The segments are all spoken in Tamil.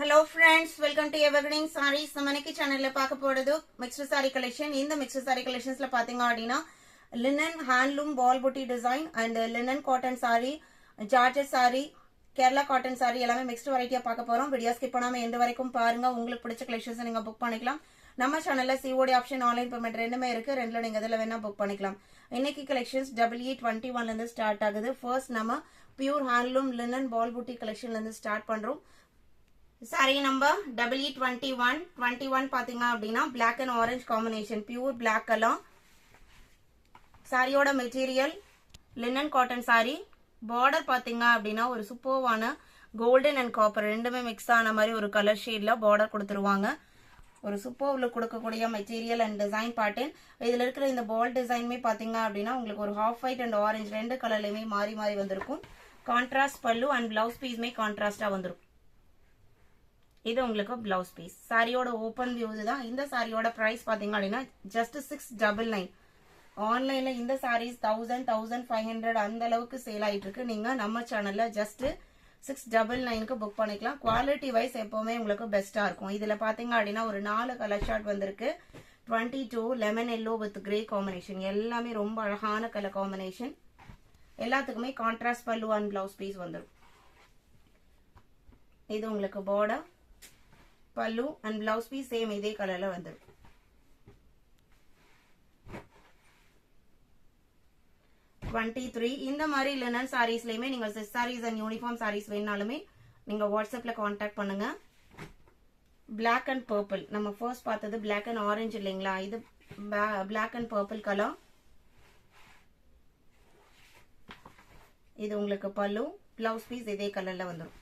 Hello friends, welcome to Evergreen Sarees. நம்ம இன்னைக்கு சேனல்ல பார்க்க போறது mixed saree collection. இந்த mixed saree collectionsல பாத்தீங்க அப்படினா linen handloom ball booty design and linen cotton saree, Georgette saree, Kerala cotton saree எல்லாமே mixed variety பார்க்க போறோம். வீடியோ ஸ்கிப் பண்ணாம எந்த வரைக்கும் பாருங்க. உங்களுக்கு பிடிச்ச collections நீங்க புக் பண்ணிக்கலாம். நம்ம சேனல்ல COD ஆப்ஷன் ஆன்லைன் பேமெண்ட் ரெண்டுமே இருக்கு. ரெண்டுல நீங்க எதுல வேணா புக் பண்ணிக்கலாம். இன்னைக்கு collections EE21 ல இருந்து ஸ்டார்ட் ஆகுது. ஃபர்ஸ்ட் நம்ம pure handloom linen ball booty collectionல இருந்து ஸ்டார்ட் பண்றோம். Saree number EE21 பாத்தீங்க அப்படினா black and orange combination, pure black color. சாரியோட material linen cotton saree. border பாத்தீங்க அப்படினா ஒரு சூப்பர்வான golden and copper ரெண்டுமே மிக்ஸ் ஆன மாதிரி ஒரு கலர் ஷேட்ல border கொடுத்துருவாங்க. ஒரு சூப்பர் லுக் கொடுக்கக்கூடிய மெட்டீரியல் அண்ட் டிசைன் பேட்டர்ன். இதுல இருக்கிற இந்த பால் டிசைன்மே பாத்தீங்க அப்படினா உங்களுக்கு ஒரு half white and orange ரெண்டு கலர்லயுமே மாறி மாறி வந்திருக்கும். கான்ட்ராஸ்ட் பல்லு and blouse pieceமே கான்ட்ராஸ்டா வந்திருக்கும். இது உங்களுக்கு blouse piece. சாரியோட ஓபன் வியூ இதுதான். இந்த சாரியோட பிரைஸ் பாத்தீங்க அப்படினா just 699. ஆன்லைன்ல இந்த sarees 1000 1500 அந்த அளவுக்கு சேல் ஆயிட்டு இருக்கு. நீங்க நம்ம சேனல்ல just 699 க்கு புக் பண்ணிக்கலாம். குவாலிட்டி வைஸ் எப்பவுமே உங்களுக்கு பெஸ்டா இருக்கும். இதுல பாத்தீங்க அப்படினா ஒரு 4 கலர் ஷார்ட் வந்திருக்கு. 22 lemon yellow with grey combination. எல்லாமே ரொம்ப அழகான கலர் காம்பினேஷன். எல்லாத்துக்குமே கான்ட்ராஸ்ட் பல்லு and blouse piece வந்துரும். இது உங்களுக்கு border, பல்லு and blouse piece சேம் இதே கலர்ல வந்துரும். இந்த மாதிரி linen sareesலயுமே நீங்க set sarees and uniform sarees வேணாலுமே நீங்க வாட்ஸ்அப்ல கான்டாக்ட் பண்ணுங்க. black and purple நம்ம ஃபர்ஸ்ட் பார்த்தது black and orange இல்லைங்களா? இது black and purple கலர். இது உங்களுக்கு பல்லு, blouse piece இதே கலர்ல வந்துரும்.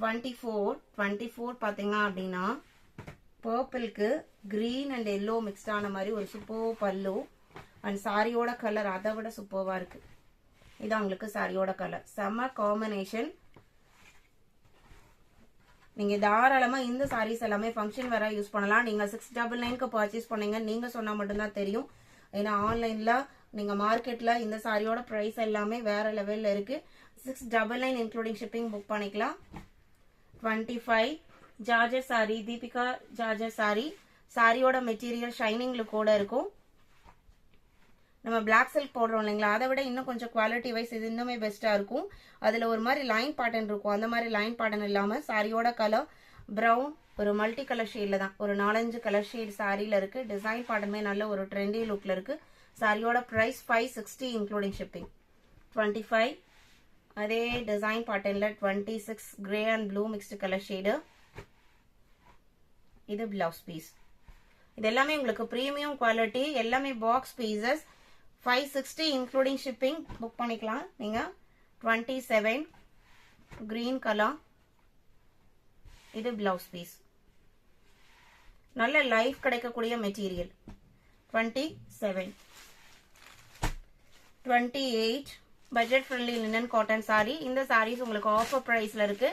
24 பாத்தீங்க அப்படின்னா பர்பிள்க்கு கிரீன் அண்ட் எல்லோ மிக்ஸ்ட் ஆன மாதிரி ஒரு சூப்பர் பல்லு அண்ட் சாரியோட கலர் அதை விட சூப்பர்வா இருக்கு. இது உங்களுக்கு சாரியோட கலர் செம காம்பினேஷன். நீங்க தாராளமா இந்த சாரீஸ் எல்லாமே ஃபங்க்ஷன் வேற யூஸ் பண்ணலாம். நீங்க 699க்கு பர்ச்சேஸ் பண்ணீங்க நீங்க சொன்னா மட்டும்தான் தெரியும். ஏன்னா ஆன்லைன்ல நீங்க மார்க்கெட்ல இந்த சாரியோட பிரைஸ் எல்லாமே வேற லெவல்ல இருக்கு. 699 இன்க்ளூடிங் ஷிப்பிங் புக் பண்ணிக்கலாம். 25 georgette sorry, Deepika georgette sorry. சாரியோட மெட்டீரியல் ஷைனிங் லுக்கோட இருக்கும். நம்ம பிளாக் சில்க் போடுறோம் இல்லைங்களா? அதை விட இன்னும் கொஞ்சம் குவாலிட்டி வைஸ் இது இன்னுமே பெஸ்டா இருக்கும். அதுல ஒரு மாதிரி லைன் பேட்டர்ன் இருக்கும். அந்த மாதிரி லைன் பேட்டர்ன் இல்லாம சாரியோட கலர் பிரவுன் ஒரு மல்டி கலர் ஷேட்ல தான் ஒரு 4-5 கலர் ஷேட் சாரியில இருக்கு. டிசைன் பேட்டர்னுமே நல்ல ஒரு ட்ரெண்டி லுக்ல இருக்கு. சாரியோட பிரைஸ் 560 இன்க்ளூடிங் ஷிப்பிங். 25 அதே டிசைன் பேட்டர்ன்ல 26 grey and blue mixed colour shade. இது பிளவுஸ் பீஸ். இது எல்லாமே உங்களுக்கு பிரீமியம் குவாலிட்டி. எல்லாமே box pieces. 560 including shipping book பண்ணிக்கலாம் நீங்க. 27 கிரீன் கலர். இது பிளவுஸ் பீஸ். நல்ல லைஃப் கிடைக்கக்கூடிய material. 27 28 budget friendly linen cotton sari. இந்த சாரீஸ் உங்களுக்கு ஆஃபர் பிரைஸ்ல இருக்கு.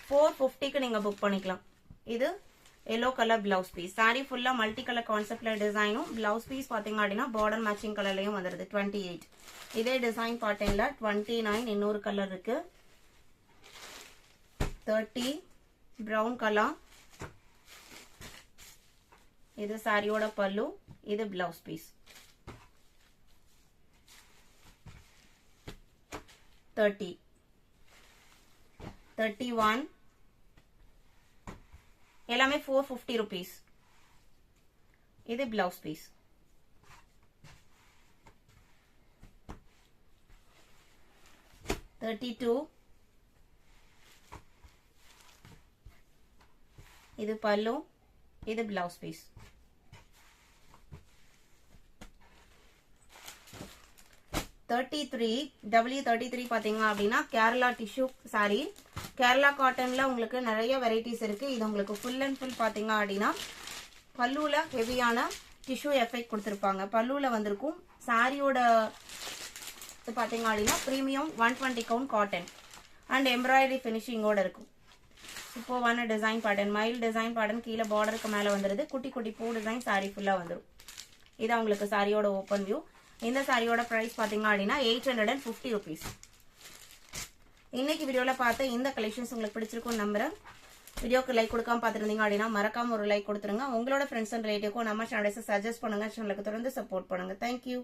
450க்கு நீங்க புக் பண்ணிக்கலாம். இது yellow colour blouse piece. Sari ஃபுல்லா மல்டி கலர் கான்செப்ட்ல டிசைனும் பிளவுஸ் பீஸ் பாத்தீங்க அப்படின்னா பார்டர் மேட்சிங் கலர்லயும் வந்துருது. 28 இதே டிசைன் பேட்டர்ன்ல 29 இன்னொரு கலர் இருக்கு. 30 பிரவுன் கலர். இது சாரியோட பல்லு, இது பிளவுஸ் பீஸ். 30 31 எல்லாமே 450 rupees. இது பிளவுஸ் பீஸ். 32 இது பல்லு, இது பிளவுஸ் பீஸ். 33 பாத்தீங்க அப்படின்னா கேரளா டிஷ்யூ சாரி. கேரளா காட்டன்ல உங்களுக்கு நிறைய வெரைட்டிஸ் இருக்கு. இது உங்களுக்கு ஃபுல் அண்ட் ஃபுல் பாத்தீங்க அப்படின்னா பல்லுல ஹெவியான டிஷ்யூ எஃபெக்ட் கொடுத்திருப்பாங்க. பல்லுல வந்திருக்கும். சாரியோட பாத்தீங்க அப்படின்னா premium 120 count cotton and embroidery பினிஷிங்கோட இருக்கும். சூப்பர்வான டிசைன் பேட்டர்ன், மைல் டிசைன் பேட்டர்ன். கீழே பார்டருக்கு மேல வந்துருது. குட்டி குட்டி பூ டிசைன் சாரி ஃபுல்லா வந்துடும். இது உங்களுக்கு சாரியோட ஓப்பன் வியூ. இந்த சாரியோட பிரைஸ் பாத்தீங்க அப்படின்னா 850 rupees. இன்னைக்கு வீடியோவில் பார்த்த இந்த கலெக்ஷன்ஸ் உங்களுக்கு பிடிச்சிருக்கும்னு நம்புறேன். வீடியோக்கு லைக் கொடுக்காம பார்த்துருந்தீங்க அப்படின்னா மறக்காம ஒரு லைக் கொடுத்துருங்க. உங்களோட ஃப்ரெண்ட்ஸ் அண்ட் ரிலேட்டிவ்க்கும் நம்ம சேனலை சஜஸ்ட் பண்ணுங்க. சேனலுக்கு தொடர்ந்து சப்போர்ட் பண்ணுங்க. தேங்க்யூ.